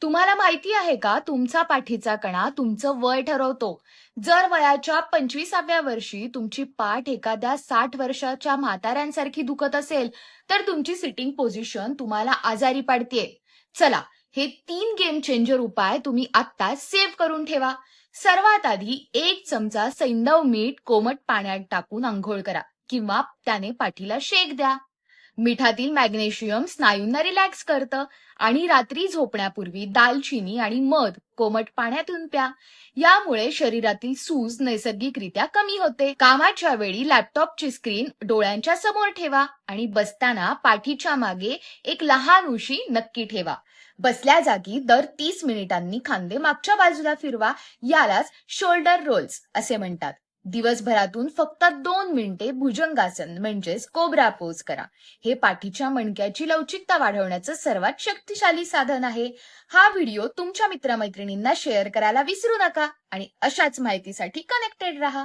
तुम्हाला माहिती आहे का, तुमचा पाठीचा कणा तुमचं वय ठरवतो. जर वयाच्या 25व्या वर्षी तुमची पाठ एखाद्या 60 वर्षाच्या म्हाताऱ्यांसारखी दुखत असेल, तर तुमची सिटिंग पोझिशन तुम्हाला आजारी पाडतेय. चला, हे 3 गेम चेंजर उपाय तुम्ही आत्ता सेव्ह करून ठेवा. सर्वात आधी 1 चमचा सैंधव मीठ कोमट पाण्यात टाकून अंघोळ करा किंवा त्याने पाठीला शेक द्या. मिठातील मॅग्नेशियम स्नायूंना रिलॅक्स करतं आणि रात्री झोपण्यापूर्वी दालचिनी आणि मध कोमट पाण्यातून प्या. यामुळे शरीरातील सूज नैसर्गिकरित्या कमी होते. कामाच्या वेळी लॅपटॉपची स्क्रीन डोळ्यांच्या समोर ठेवा आणि बसताना पाठीच्या मागे एक लहान उशी नक्की ठेवा. बसल्या जागी दर 30 मिनिटांनी खांदे मागच्या बाजूला फिरवा. यालाच शोल्डर रोल्स असे म्हणतात. दिवसभरातून फक्त 2 मिनिटे भुजंगासन म्हणजेच कोब्रा पोज करा. हे पाठीच्या मणक्याची लवचिकता वाढवण्याचं सर्वात शक्तिशाली साधन आहे. हा व्हिडिओ तुमच्या मित्रमैत्रिणींना शेअर करायला विसरू नका आणि अशाच माहितीसाठी कनेक्टेड राहा.